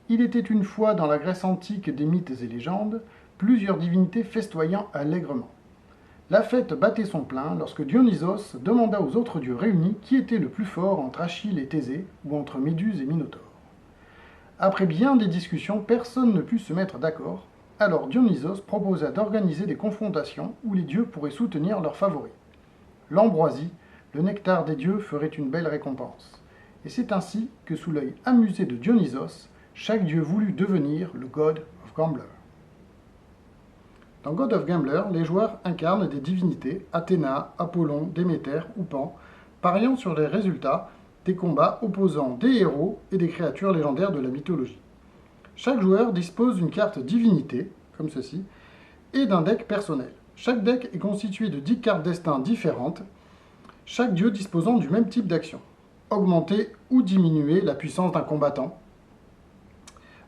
Il était une fois dans la Grèce antique des mythes et légendes, plusieurs divinités festoyant allègrement. La fête battait son plein lorsque Dionysos demanda aux autres dieux réunis qui était le plus fort entre Achille et Thésée ou entre Méduse et Minotaure. Après bien des discussions, personne ne put se mettre d'accord, alors Dionysos proposa d'organiser des confrontations où les dieux pourraient soutenir leurs favoris. L'ambroisie, le nectar des dieux, ferait une belle récompense. Et c'est ainsi que, sous l'œil amusé de Dionysos, chaque dieu voulut devenir le God of Gambler. Dans God of Gambler, les joueurs incarnent des divinités, Athéna, Apollon, Déméter ou Pan, pariant sur les résultats des combats opposant des héros et des créatures légendaires de la mythologie. Chaque joueur dispose d'une carte divinité, comme ceci, et d'un deck personnel. Chaque deck est constitué de 10 cartes destin différentes, chaque dieu disposant du même type d'action. Augmenter ou diminuer la puissance d'un combattant,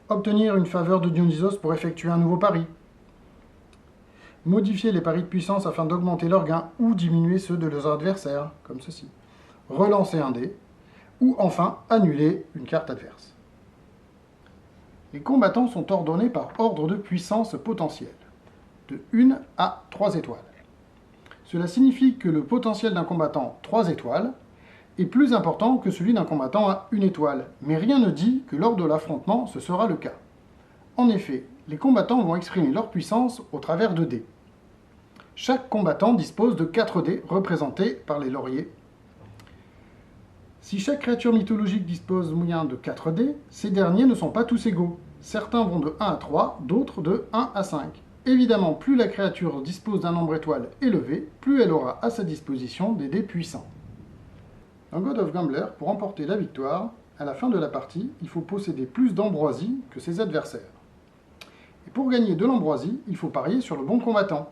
obtenir une faveur de Dionysos pour effectuer un nouveau pari, modifier les paris de puissance afin d'augmenter leurs gains ou diminuer ceux de leurs adversaires, comme ceci, relancer un dé, ou enfin annuler une carte adverse. Les combattants sont ordonnés par ordre de puissance potentielle, de 1 à 3 étoiles. Cela signifie que le potentiel d'un combattant 3 étoiles est plus important que celui d'un combattant à 1 étoile, mais rien ne dit que lors de l'affrontement ce sera le cas. En effet, les combattants vont exprimer leur puissance au travers de dés. Chaque combattant dispose de 4 dés représentés par les lauriers. Si chaque créature mythologique dispose moyen de 4 dés, ces derniers ne sont pas tous égaux. Certains vont de 1 à 3, d'autres de 1 à 5. Évidemment, plus la créature dispose d'un nombre étoile élevé, plus elle aura à sa disposition des dés puissants. Dans God of Gambler, pour remporter la victoire, à la fin de la partie, il faut posséder plus d'ambroisie que ses adversaires. Et pour gagner de l'ambroisie, il faut parier sur le bon combattant,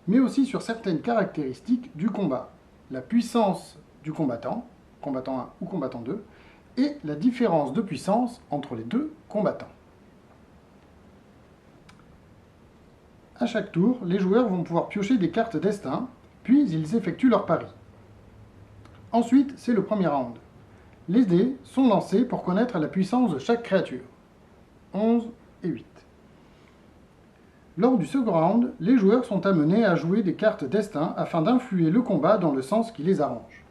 mais aussi sur certaines caractéristiques du combat. La puissance du combattant 1 ou combattant 2, et la différence de puissance entre les deux combattants. À chaque tour, les joueurs vont pouvoir piocher des cartes destin, puis ils effectuent leur pari. Ensuite, c'est le premier round. Les dés sont lancés pour connaître la puissance de chaque créature. 11 et 8. Lors du second round, les joueurs sont amenés à jouer des cartes destin afin d'influer le combat dans le sens qui les arrange.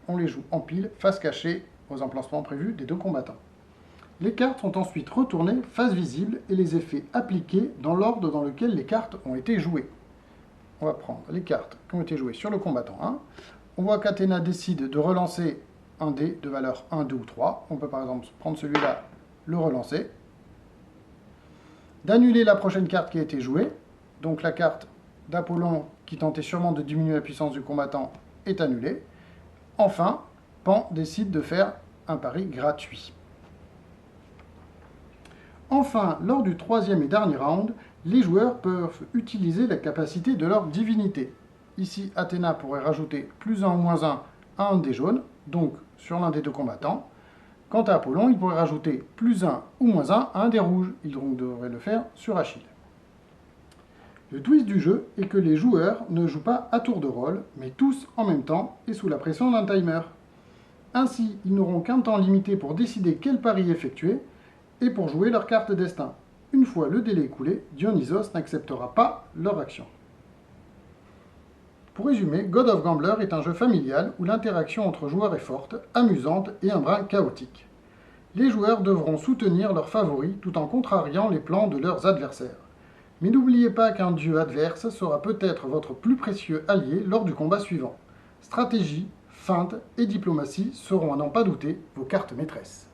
On les joue en pile, face cachée, aux emplacements prévus des deux combattants. Les cartes sont ensuite retournées face visible et les effets appliqués dans l'ordre dans lequel les cartes ont été jouées. On va prendre les cartes qui ont été jouées sur le combattant 1. On voit qu'Athéna décide de relancer un dé de valeur 1, 2 ou 3. On peut par exemple prendre celui-là, le relancer. D'annuler la prochaine carte qui a été jouée. Donc la carte d'Apollon qui tentait sûrement de diminuer la puissance du combattant est annulée. Enfin, Pan décide de faire un pari gratuit. Enfin, lors du troisième et dernier round, les joueurs peuvent utiliser la capacité de leur divinité. Ici, Athéna pourrait rajouter plus 1 ou moins 1 à un dé jaune, donc sur l'un des deux combattants. Quant à Apollon, il pourrait rajouter plus 1 ou moins 1 à un dé rouge. Il devrait le faire sur Achille. Le twist du jeu est que les joueurs ne jouent pas à tour de rôle, mais tous en même temps et sous la pression d'un timer. Ainsi, ils n'auront qu'un temps limité pour décider quel pari effectuer et pour jouer leur carte destin. Une fois le délai écoulé, Dionysos n'acceptera pas leur action. Pour résumer, God of Gambler est un jeu familial où l'interaction entre joueurs est forte, amusante et un brin chaotique. Les joueurs devront soutenir leurs favoris tout en contrariant les plans de leurs adversaires. Mais n'oubliez pas qu'un dieu adverse sera peut-être votre plus précieux allié lors du combat suivant. Stratégie, feinte et diplomatie seront à n'en pas douter vos cartes maîtresses.